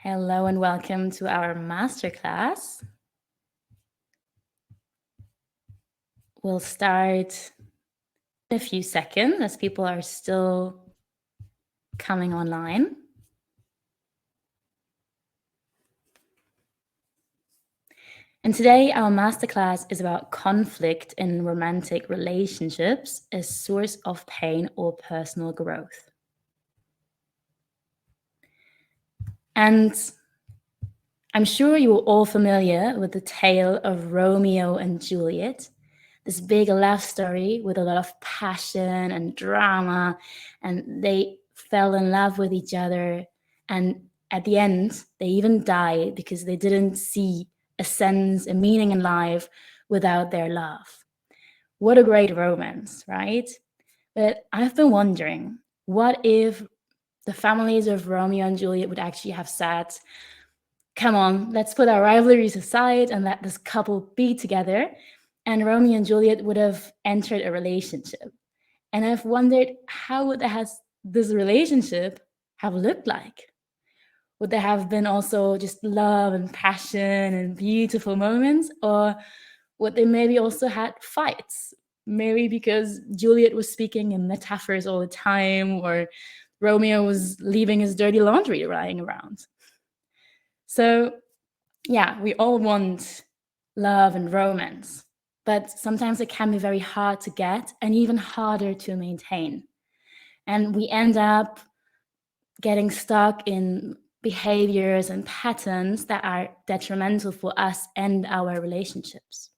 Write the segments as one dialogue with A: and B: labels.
A: Hello and welcome to our masterclass. We'll start in a few seconds as people are still coming online. And today our masterclass is about conflict in romantic relationships, a source of pain or personal growth. And I'm sure you're all familiar with the tale of Romeo and Juliet, this big love story with a lot of passion and drama, and they fell in love with each other. And at the end, they even died because they didn't see a sense, a meaning in life without their love. What a great romance, right? But I've been wondering, what if the families of Romeo and Juliet would actually have said, come on, let's put our rivalries aside and let this couple be together. And Romeo and Juliet would have entered a relationship. And I've wondered, how would this relationship have looked like? Would there have been also just love and passion and beautiful moments? Or would they maybe also had fights? Maybe because Juliet was speaking in metaphors all the time, or Romeo was leaving his dirty laundry lying around. So, yeah, we all want love and romance, but sometimes it can be very hard to get and even harder to maintain. And we end up getting stuck in behaviors and patterns that are detrimental for us and our relationships.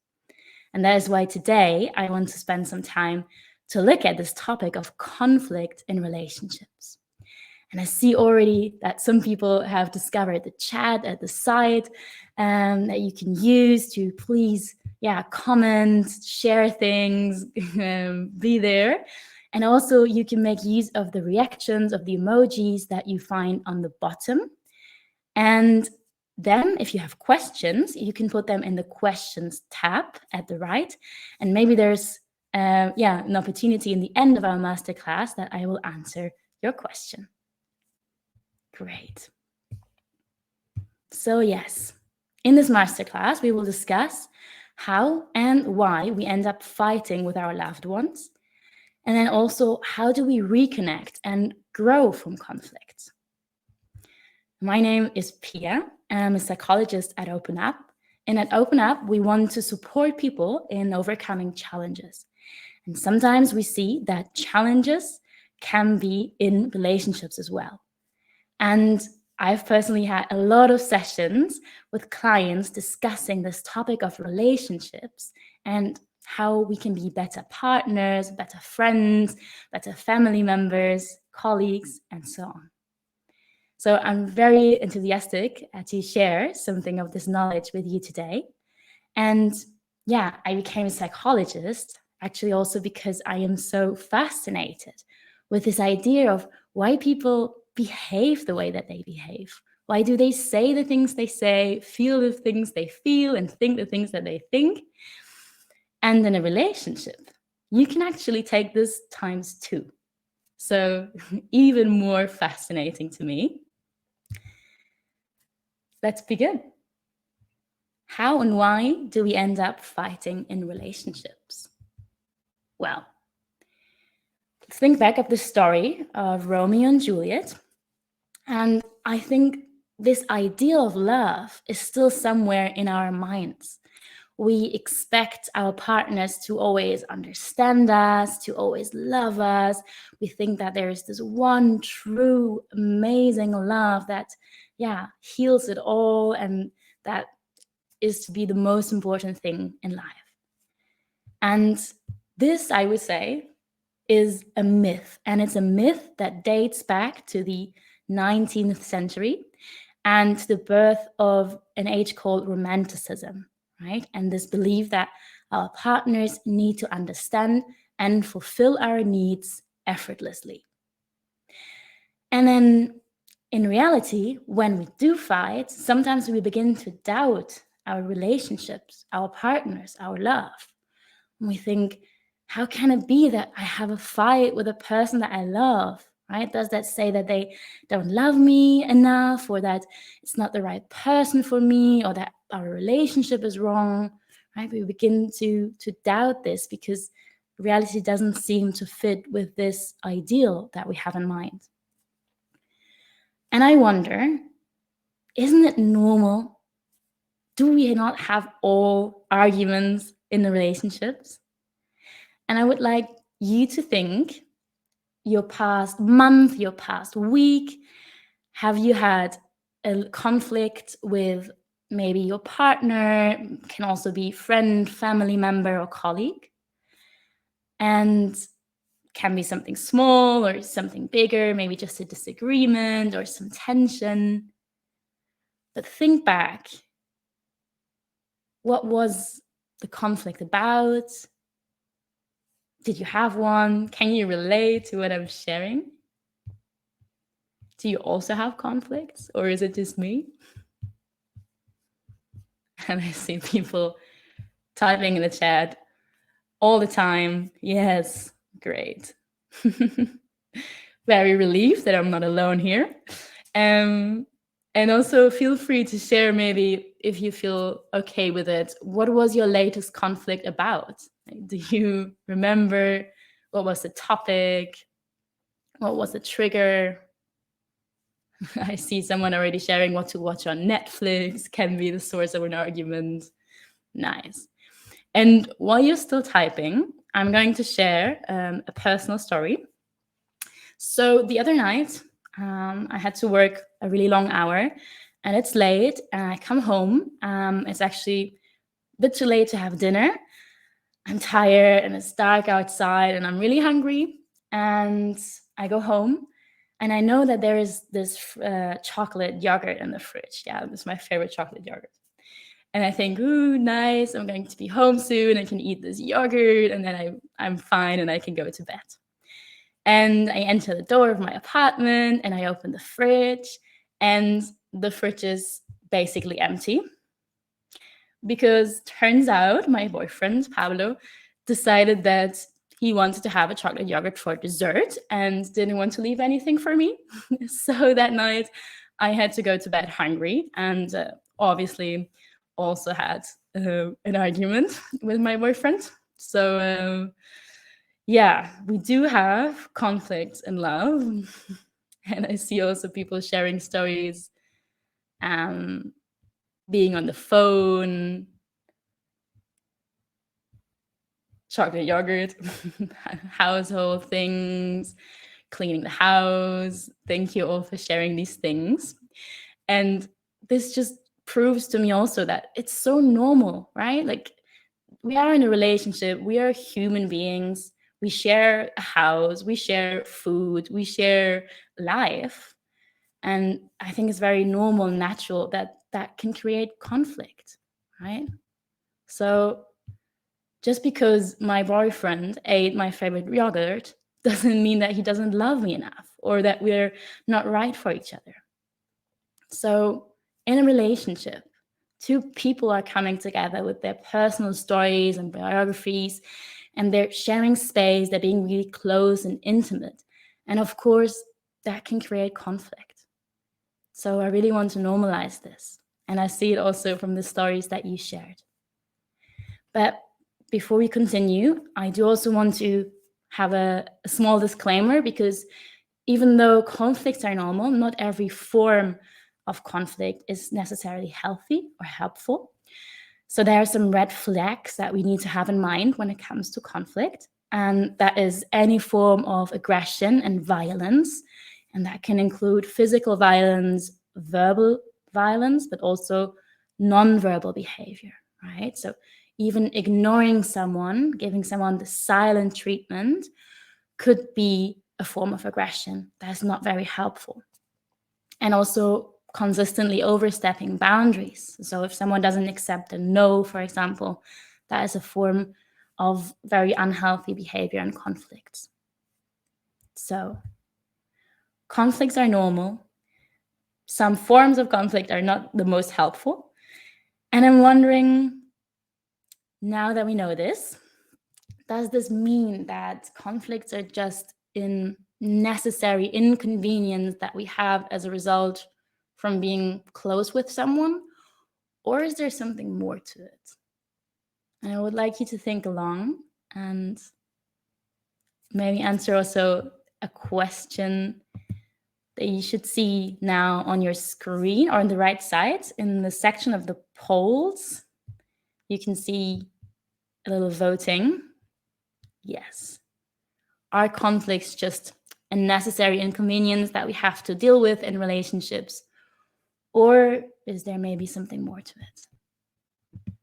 A: And that is why today I want to spend some time to look at this topic of conflict in relationships. And I see already that some people have discovered the chat at the site that you can use to please, comment, share things, be there. And also you can make use of the reactions of the emojis that you find on the bottom. And then if you have questions, you can put them in the questions tab at the right. And maybe there's an opportunity in the end of our masterclass that I will answer your question. Great. So yes, in this masterclass, we will discuss how and why we end up fighting with our loved ones. And then also, how do we reconnect and grow from conflict? My name is Pia, and I'm a psychologist at OpenUp. And at OpenUp, we want to support people in overcoming challenges. And sometimes we see that challenges can be in relationships as well. And I've personally had a lot of sessions with clients discussing this topic of relationships and how we can be better partners, better friends, better family members, colleagues, and so on. So I'm very enthusiastic to share something of this knowledge with you today. And I became a psychologist actually also because I am so fascinated with this idea of why people behave the way that they behave. Why do they say the things they say, feel the things they feel, and think the things that they think? And in a relationship, you can actually take this times 2. So even more fascinating to me. Let's begin. How and why do we end up fighting in relationships? Well, think back of the story of Romeo and Juliet. And I think this ideal of love is still somewhere in our minds. We expect our partners to always understand us, to always love us. We think that there is this one true, amazing love that, heals it all, and that is to be the most important thing in life. And this, I would say, is a myth. And it's a myth that dates back to the 19th century and to the birth of an age called Romanticism, right? And this belief that our partners need to understand and fulfill our needs effortlessly. And then in reality, when we do fight, sometimes we begin to doubt our relationships, our partners, our love. And we think, how can it be that I have a fight with a person that I love? right? Does that say that they don't love me enough, or that it's not the right person for me, or that our relationship is wrong, right? We begin to doubt this because reality doesn't seem to fit with this ideal that we have in mind. And I wonder, isn't it normal? Do we not have all arguments in the relationships? And I would like you to think, your past month, your past week, have you had a conflict with maybe your partner, can also be friend, family member, or colleague? And can be something small or something bigger, maybe just a disagreement or some tension. But think back. What was the conflict about? Did you have one? Can you relate to what I'm sharing? Do you also have conflicts, or is it just me? And I see people typing in the chat all the time. Yes, great. Very relieved that I'm not alone here. And also feel free to share, maybe if you feel okay with it, what was your latest conflict about? Do you remember what was the topic? What was the trigger? I see someone already sharing what to watch on Netflix can be the source of an argument. Nice. And while you're still typing, I'm going to share a personal story. So the other night, I had to work a really long hour, and it's late, and I come home. It's actually a bit too late to have dinner. I'm tired, and it's dark outside, and I'm really hungry. And I go home, and I know that there is this chocolate yogurt in the fridge. Yeah, this is my favorite chocolate yogurt. And I think, ooh, nice, I'm going to be home soon. I can eat this yogurt, and then I'm fine, and I can go to bed. And I enter the door of my apartment, and I open the fridge, and the fridge is basically empty. Because turns out my boyfriend, Pablo, decided that he wanted to have a chocolate yogurt for dessert and didn't want to leave anything for me. So that night, I had to go to bed hungry, and obviously also had an argument with my boyfriend. So yeah, we do have conflicts in love. And I see also people sharing stories, being on the phone, chocolate yogurt, household things, cleaning the house. Thank you all for sharing these things. And this just proves to me also that it's so normal, right? Like, we are in a relationship, we are human beings, we share a house, we share food, we share life. And I think it's very normal and natural that that can create conflict, right? So just because my boyfriend ate my favorite yogurt doesn't mean that he doesn't love me enough or that we're not right for each other. So in a relationship, two people are coming together with their personal stories and biographies, and they're sharing space, they're being really close and intimate. And of course, that can create conflict. So I really want to normalize this. And I see it also from the stories that you shared. But before we continue, I do also want to have a small disclaimer, because even though conflicts are normal, not every form of conflict is necessarily healthy or helpful. So there are some red flags that we need to have in mind when it comes to conflict. And that is any form of aggression and violence. And that can include physical violence, verbal violence, but also non-verbal behavior, right? So even ignoring someone, giving someone the silent treatment could be a form of aggression that is not very helpful. And also consistently overstepping boundaries. So if someone doesn't accept a no, for example, that is a form of very unhealthy behavior and conflicts. So conflicts are normal. Some forms of conflict are not the most helpful. And I'm wondering, now that we know this, does this mean that conflicts are just necessary inconvenience that we have as a result from being close with someone? Or is there something more to it? And I would like you to think along and maybe answer also a question that you should see now on your screen or on the right side in the section of the polls. You can see a little voting. Yes. Are conflicts just a necessary inconvenience that we have to deal with in relationships? Or is there maybe something more to it?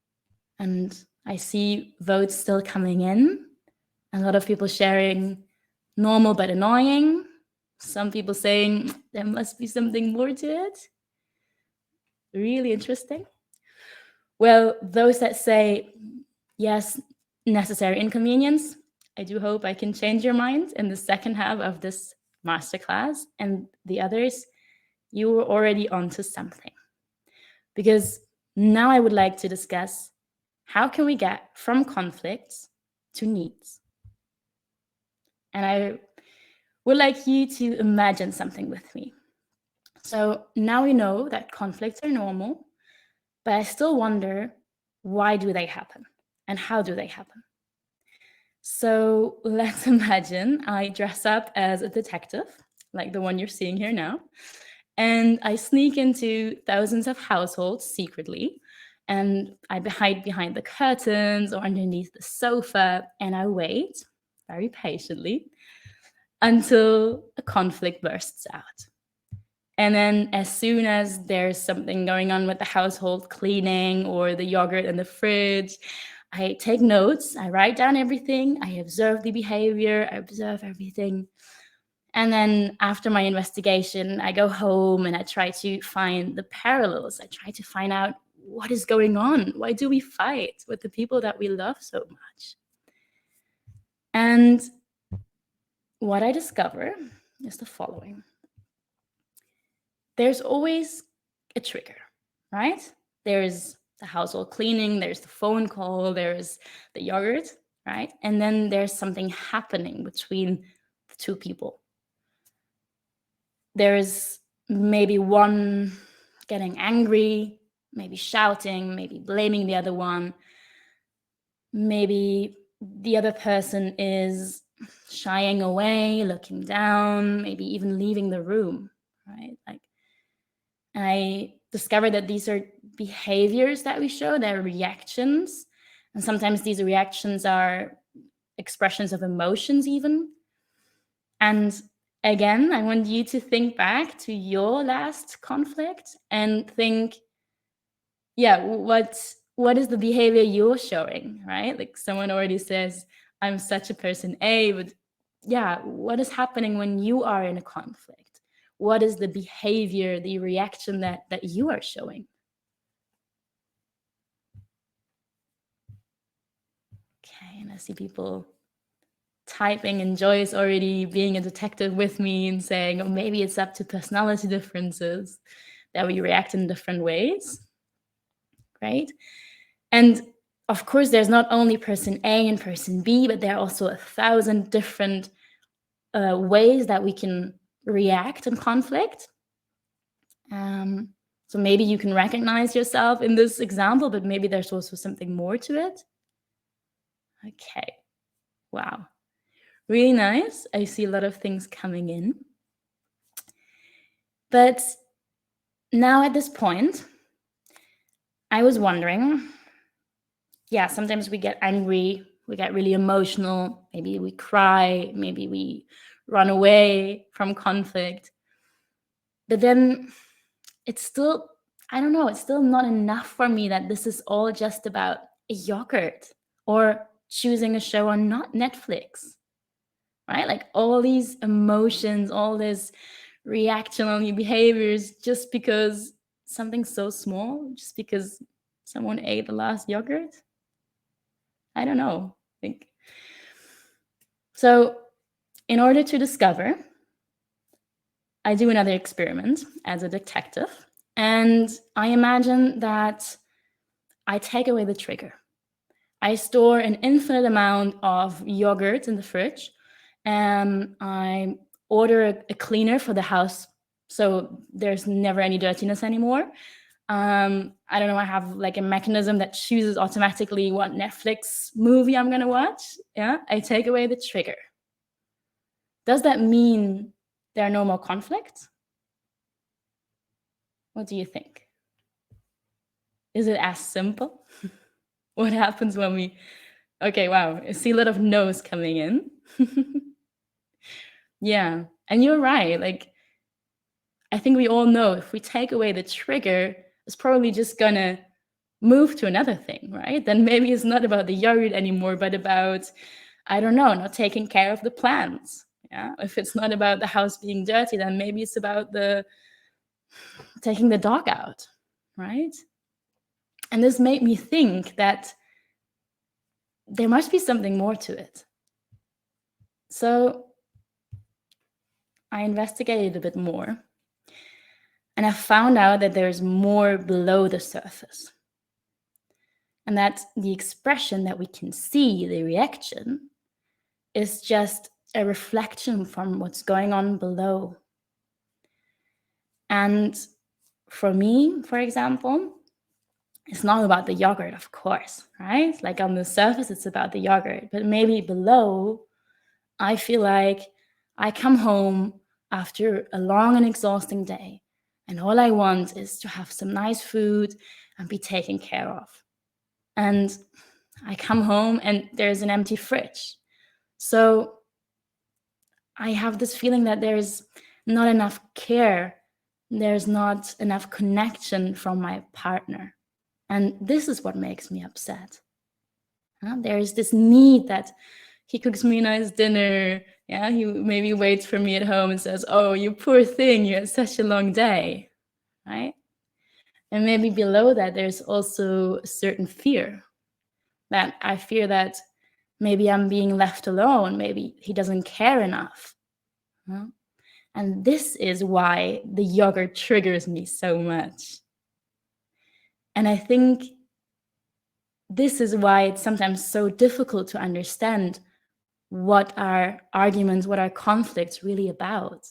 A: And I see votes still coming in. A lot of people sharing normal but annoying. Some people saying there must be something more to it. Really interesting. Well, those that say yes, necessary inconvenience, I do hope I can change your mind in the second half of this masterclass. And the others, you were already onto something. Because now I would like to discuss how can we get from conflicts to needs. And I would like you to imagine something with me. So now we know that conflicts are normal, but I still wonder, why do they happen? And how do they happen? So let's imagine I dress up as a detective, like the one you're seeing here now, and I sneak into thousands of households secretly, and I hide behind the curtains or underneath the sofa, and I wait very patiently until a conflict bursts out. And then as soon as there's something going on with the household cleaning or the yogurt in the fridge, I take notes, I write down everything, I observe the behavior, I observe everything. And then after my investigation, I go home and I try to find the parallels. I try to find out what is going on. Why do we fight with the people that we love so much? And what I discover is the following. There's always a trigger, right? There's the household cleaning, there's the phone call, there's the yogurt, right? And then there's something happening between the two people. There's maybe one getting angry, maybe shouting, maybe blaming the other one. Maybe the other person is shying away, looking down, maybe even leaving the room, right? Like, I discovered that these are behaviors that we show, they're reactions. And sometimes these reactions are expressions of emotions even. And again, I want you to think back to your last conflict and think, yeah, what is the behavior you're showing, right? Like someone already says, I'm such a person A, but yeah, what is happening when you are in a conflict? What is the behavior, the reaction that you are showing? Okay, and I see people typing, and Joyce already being a detective with me and saying, oh, maybe it's up to personality differences that we react in different ways, right? And of course, there's not only person A and person B, but there are also 1,000 different ways that we can react in conflict. So maybe you can recognize yourself in this example, but maybe there's also something more to it. Okay, wow. Really nice. I see a lot of things coming in. But now at this point, I was wondering, yeah, sometimes we get angry, we get really emotional, maybe we cry, maybe we run away from conflict. But then it's still, I don't know, it's still not enough for me that this is all just about a yogurt or choosing a show on not Netflix, right? Like all these emotions, all this reaction on your behaviors just because something so small, just because someone ate the last yogurt. I don't know. So in order to discover, I do another experiment as a detective, and I imagine that I take away the trigger. I store an infinite amount of yogurt in the fridge, and I order a cleaner for the house so there's never any dirtiness anymore. I don't know, I have like a mechanism that chooses automatically what Netflix movie I'm gonna watch. Yeah, I take away the trigger. Does that mean there are no more conflicts? What do you think? Is it as simple? What happens when we, okay, wow, I see a lot of no's coming in. Yeah, and you're right. Like, I think we all know if we take away the trigger, it's probably just gonna move to another thing, right? Then maybe it's not about the yogurt anymore, but about, I don't know, not taking care of the plants. Yeah, if it's not about the house being dirty, then maybe it's about the taking the dog out, right? And this made me think that there must be something more to it. So I investigated a bit more, and I found out that there's more below the surface. And that the expression that we can see, the reaction, is just a reflection from what's going on below. And for me, for example, it's not about the yogurt, of course, right? Like on the surface, it's about the yogurt, but maybe below, I feel like I come home after a long and exhausting day, and all I want is to have some nice food and be taken care of. And I come home and there's an empty fridge. So I have this feeling that there's not enough care, there's not enough connection from my partner. And this is what makes me upset. There is this need that he cooks me a nice dinner. Yeah, he maybe waits for me at home and says, "Oh, you poor thing, you had such a long day," right? And maybe below that, there's also a certain fear, that I fear that maybe I'm being left alone, maybe he doesn't care enough. And this is why the yogurt triggers me so much. And I think this is why it's sometimes so difficult to understand what our arguments, what our conflicts really about.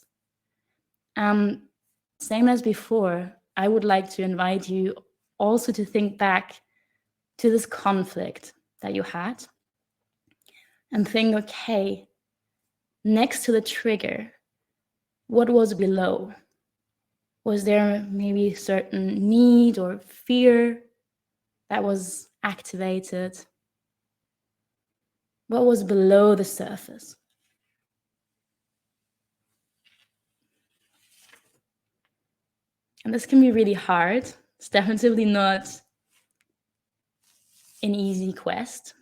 A: Same as before, I would like to invite you also to think back to this conflict that you had and think, okay, next to the trigger, what was below? Was there maybe certain need or fear that was activated? What was below the surface? And this can be really hard. It's definitely not an easy quest.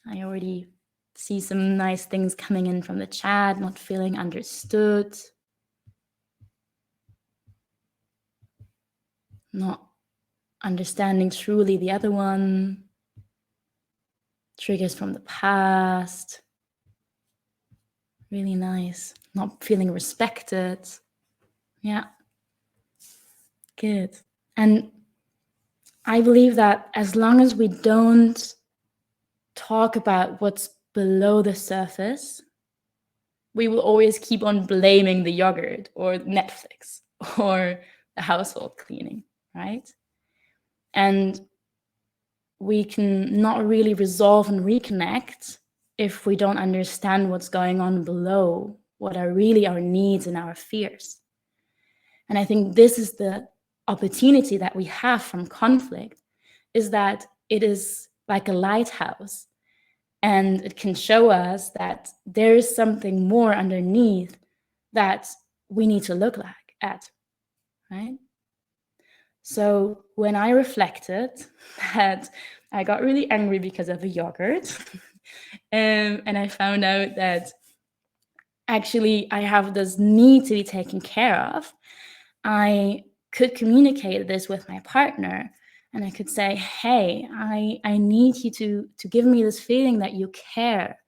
A: I already see some nice things coming in from the chat, not feeling understood, not understanding truly the other one, triggers from the past. Really nice. Not feeling respected. Yeah. Good. And I believe that as long as we don't talk about what's below the surface, we will always keep on blaming the yogurt or Netflix or the household cleaning, right? And we can not really resolve and reconnect if we don't understand what's going on below, what are really our needs and our fears. And I think this is the opportunity that we have from conflict, is that it is like a lighthouse, and it can show us that there is something more underneath that we need to look at, right? So when I reflected that I got really angry because of the yogurt, and I found out that actually I have this need to be taken care of, I could communicate this with my partner, and I could say, hey, I need you to give me this feeling that you care,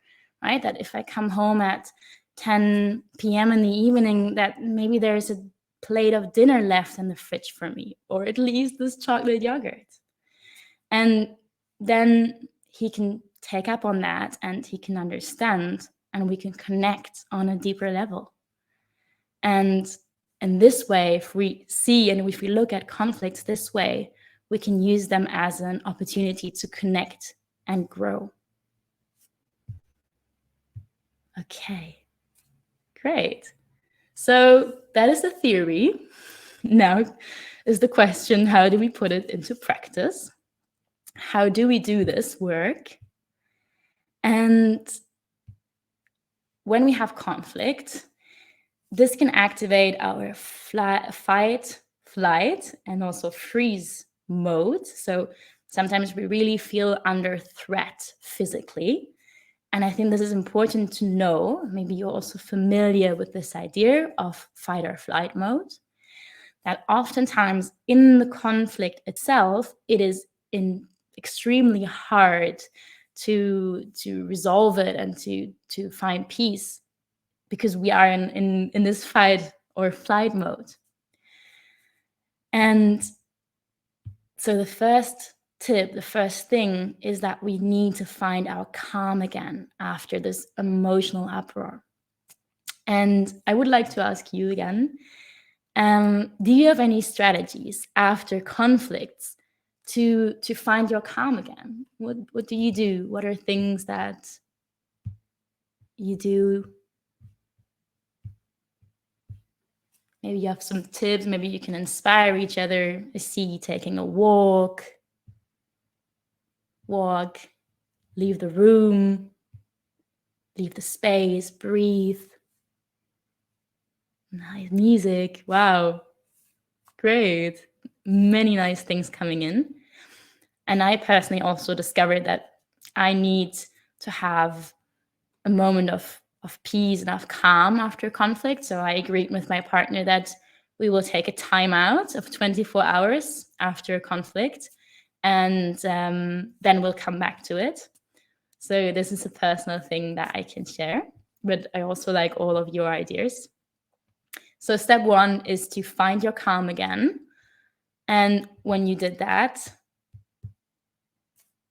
A: right? That if I come home at 10 p.m. in the evening, that maybe there's a plate of dinner left in the fridge for me, or at least this chocolate yogurt. And then he can take up on that and he can understand, and we can connect on a deeper level. And in this way, if we see and if we look at conflicts this way, we can use them as an opportunity to connect and grow. Okay, great. So that is the theory. Now is the question, how do we put it into practice? How do we do this work? And when we have conflict, this can activate our fight, flight, and also freeze mode. So sometimes we really feel under threat physically. And I think this is important to know. Maybe you're also familiar with this idea of fight or flight mode, that oftentimes in the conflict itself, it is extremely hard to resolve it and to find peace, because we are in this fight or flight mode. And so the first tip, the first thing is that we need to find our calm again after this emotional uproar. And I would like to ask you again, do you have any strategies after conflicts to find your calm again? What do you do? What are things that you do? Maybe you have some tips. Maybe you can inspire each other. I see you taking a walk, leave the room, leave the space, breathe. Nice music. Wow. Great. Many nice things coming in. And I personally also discovered that I need to have a moment of peace and of calm after conflict. So I agreed with my partner that we will take a timeout of 24 hours after a conflict, and then we'll come back to it. So this is a personal thing that I can share, but I also like all of your ideas. So step one is to find your calm again. And when you did that,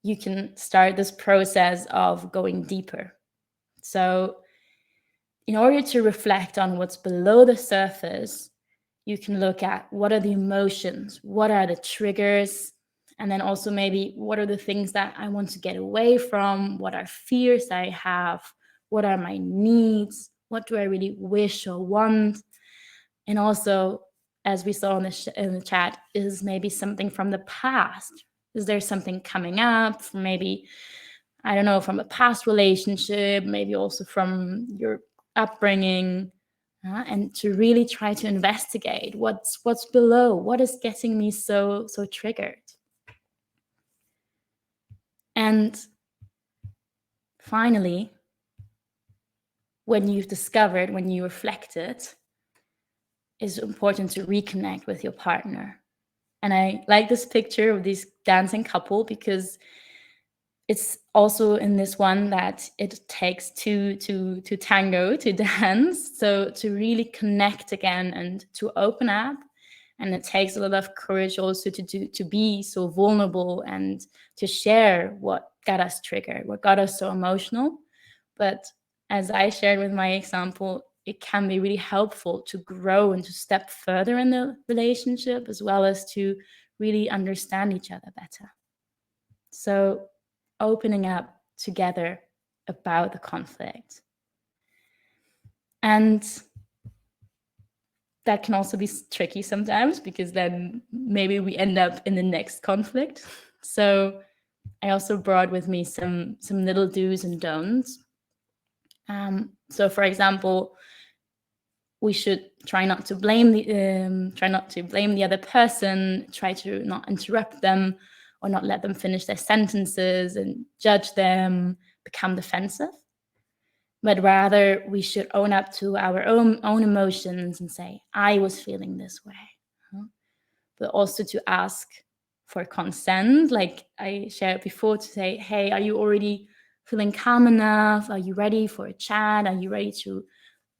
A: you can start this process of going deeper. So in order to reflect on what's below the surface, you can look at what are the emotions, what are the triggers, and then also maybe what are the things that I want to get away from, what are fears I have, what are my needs, what do I really wish or want. And also, as we saw in the chat, is maybe something from the past. Is there something coming up from maybe, I don't know, from a past relationship, maybe also from your upbringing, and to really try to investigate what's below, what is getting me so triggered. And finally, when you've discovered, when you reflected, it's important to reconnect with your partner. And I like this picture of this dancing couple because it's also in this one that it takes two to tango, to dance. So to really connect again and to open up. And it takes a lot of courage also to be so vulnerable and to share what got us triggered, what got us so emotional. But as I shared with my example, it can be really helpful to grow and to step further in the relationship, as well as to really understand each other better. So opening up together about the conflict. And that can also be tricky sometimes, because then maybe we end up in the next conflict. So I also brought with me some little do's and don'ts. So for example, we should try not to blame the other person, try to not interrupt them or not let them finish their sentences and judge them, become defensive. But rather we should own up to our own emotions and say, I was feeling this way. But also to ask for consent, like I shared before, to say, hey, are you already feeling calm enough? Are you ready for a chat? Are you ready to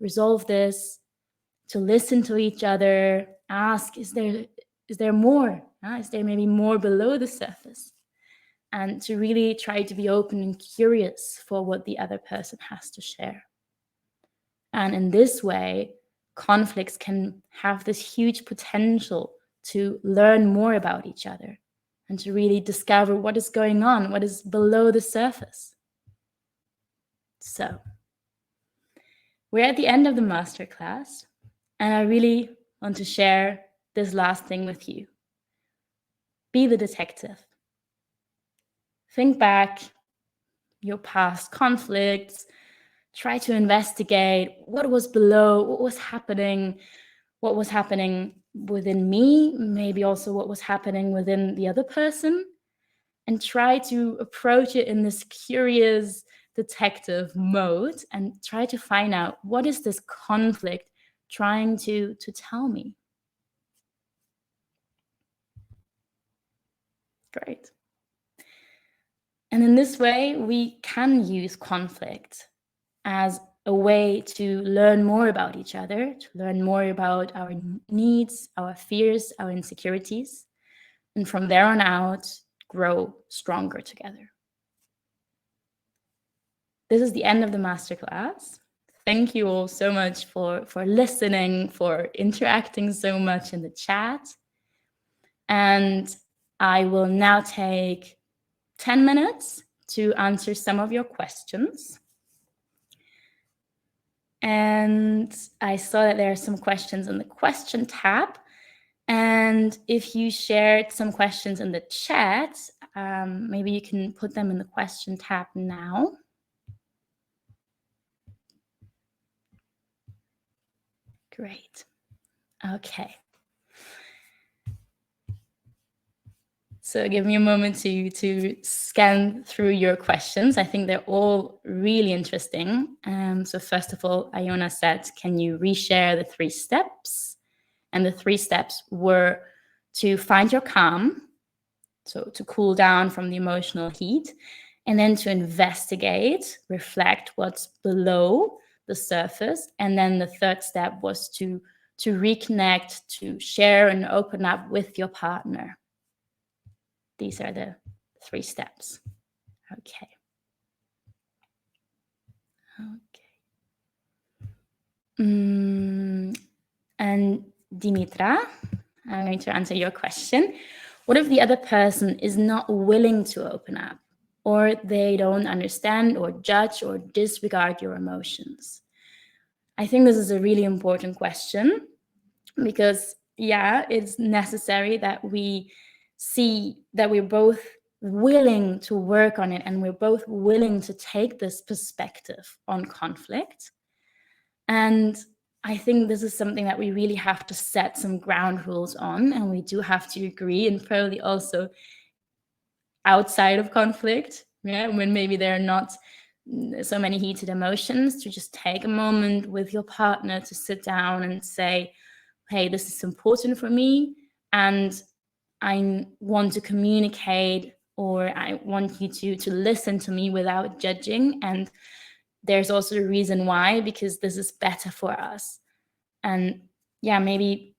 A: resolve this? To listen to each other, ask, is there more? Is there maybe more below the surface? And to really try to be open and curious for what the other person has to share. And in this way, conflicts can have this huge potential to learn more about each other and to really discover what is going on, what is below the surface. So, we're at the end of the masterclass, and I really want to share this last thing with you. Be the detective. Think back your past conflicts, try to investigate what was below, what was happening within me, maybe also what was happening within the other person, and try to approach it in this curious detective mode and try to find out, what is this conflict trying to tell me? Great. And in this way, we can use conflict as a way to learn more about each other, to learn more about our needs, our fears, our insecurities, and from there on out, grow stronger together. This is the end of the masterclass. Thank you all so much for listening, for interacting so much in the chat. And I will now take 10 minutes to answer some of your questions. And I saw that there are some questions in the question tab. And if you shared some questions in the chat, maybe you can put them in the question tab now. Great. Okay. So give me a moment to scan through your questions. I think they're all really interesting. So first of all, Iona said, can you reshare the 3 steps? And the 3 steps were to find your calm, so to cool down from the emotional heat, and then to investigate, reflect what's below the surface. And then the 3rd step was to reconnect, to share and open up with your partner. These are the 3 steps. Okay. And Dimitra, I'm going to answer your question. What if the other person is not willing to open up, or they don't understand or judge or disregard your emotions? I think this is a really important question because, yeah, it's necessary that we see that we're both willing to work on it and we're both willing to take this perspective on conflict. And I think this is something that we really have to set some ground rules on, and we do have to agree, and probably also outside of conflict, yeah, when maybe there are not so many heated emotions, to just take a moment with your partner to sit down and say, hey, this is important for me, and I want to communicate, or I want you to listen to me without judging. And there's also a reason why, because this is better for us. And yeah, maybe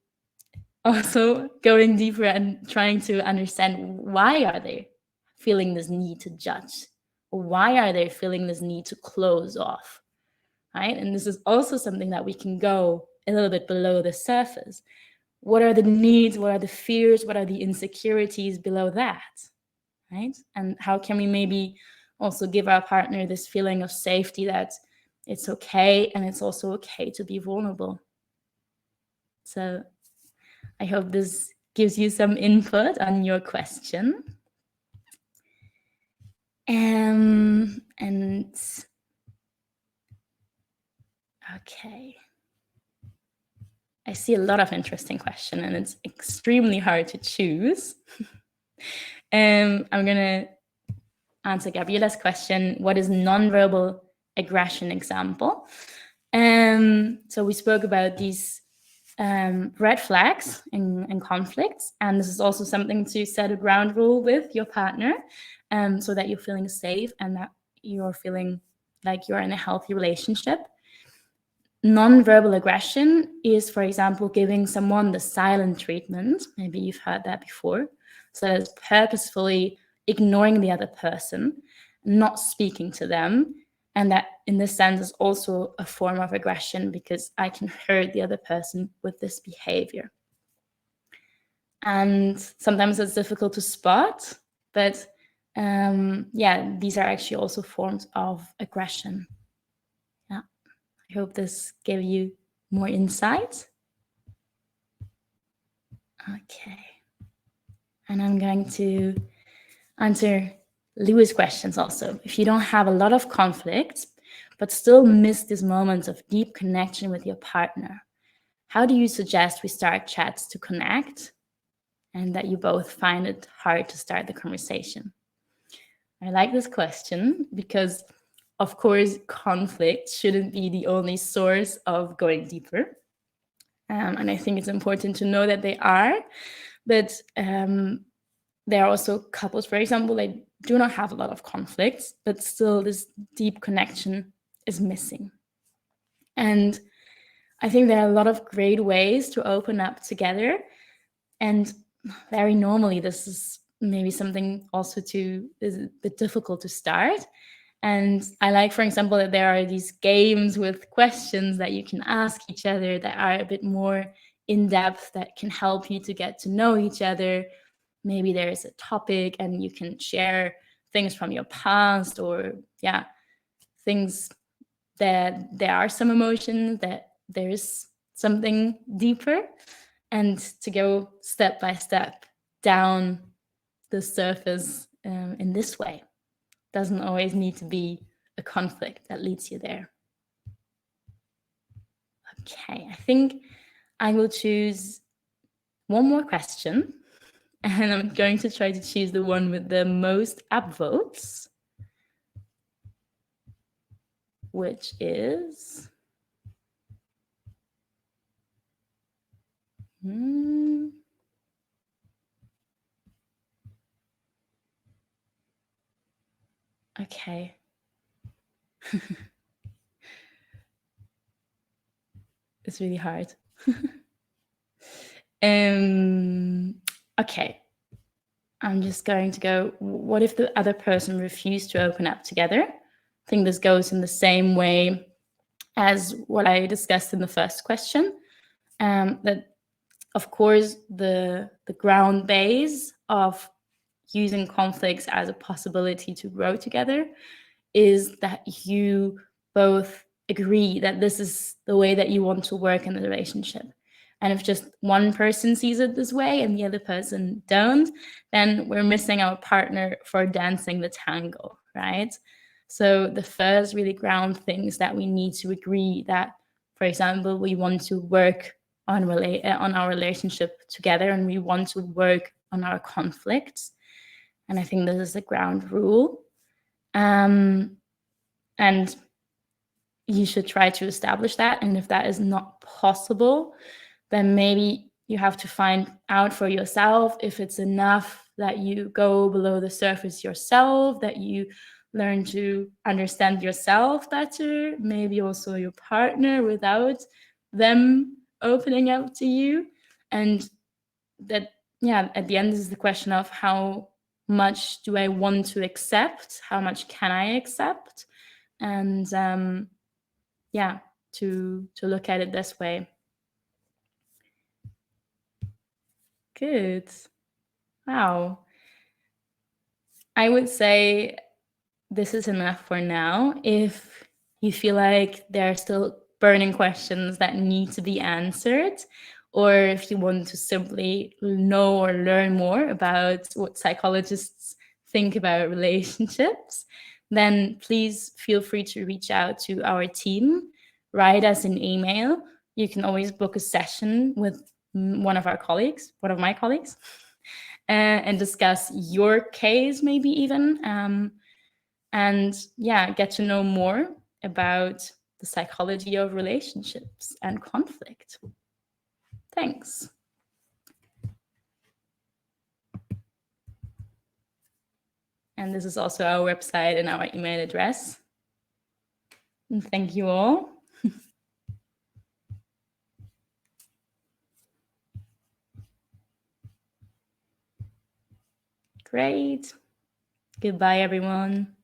A: also going deeper and trying to understand, why are they feeling this need to judge? Or why are they feeling this need to close off? Right? And this is also something that we can go a little bit below the surface. What are the needs? What are the fears? What are the insecurities below that? Right? And how can we maybe also give our partner this feeling of safety, that it's okay, and it's also okay to be vulnerable? So I hope this gives you some input on your question. And okay. I see a lot of interesting questions, and it's extremely hard to choose. I'm going to answer Gabriela's question. What is nonverbal aggression example? So we spoke about these red flags in conflicts, and this is also something to set a ground rule with your partner, so that you're feeling safe and that you're feeling like you're in a healthy relationship. Nonverbal aggression is, for example, giving someone the silent treatment. Maybe you've heard that before. So that's purposefully ignoring the other person, not speaking to them, And that in this sense is also a form of aggression because I can hurt the other person with this behavior. And sometimes it's difficult to spot, but yeah, these are actually also forms of aggression. Yeah, I hope this gave you more insight. Okay. And I'm going to answer Louis' questions also. If you don't have a lot of conflict, but still miss these moments of deep connection with your partner, how do you suggest we start chats to connect and that you both find it hard to start the conversation? I like this question because, of course, conflict shouldn't be the only source of going deeper. And I think it's important to know that they are, but there are also couples, for example, they do not have a lot of conflicts, but still this deep connection is missing. And I think there are a lot of great ways to open up together. And very normally, this is maybe something also is a bit difficult to start. And I like, for example, that there are these games with questions that you can ask each other that are a bit more in depth, that can help you to get to know each other. Maybe there is a topic and you can share things from your past, or yeah, things that there are some emotions, that there is something deeper, and to go step by step down the surface in this way. Doesn't always need to be a conflict that leads you there. Okay, I think I will choose one more question, and I'm going to try to choose the one with the most upvotes, which is okay. It's really hard. Okay. I'm just going to go, what if the other person refused to open up together? I think this goes in the same way as what I discussed in the first question. That, of course, the ground base of using conflicts as a possibility to grow together is that you both agree that this is the way that you want to work in the relationship. And if just one person sees it this way and the other person don't, then we're missing our partner for dancing the tango, right? So the first really ground thing is that we need to agree that, for example, we want to work on our relationship together, and we want to work on our conflicts. And I think this is a ground rule. And you should try to establish that. And if that is not possible, then maybe you have to find out for yourself if it's enough that you go below the surface yourself, that you learn to understand yourself better, maybe also your partner, without them opening up to you. And that, yeah, at the end is the question of how much do I want to accept? How much can I accept? And yeah, to look at it this way. Good. Wow. I would say this is enough for now. If you feel like there are still burning questions that need to be answered, or if you want to simply know or learn more about what psychologists think about relationships, then please feel free to reach out to our team, write us an email. You can always book a session with one of my colleagues, and discuss your case, maybe even. And yeah, get to know more about the psychology of relationships and conflict. Thanks. And this is also our website and our email address. And thank you all. Great. Goodbye, everyone.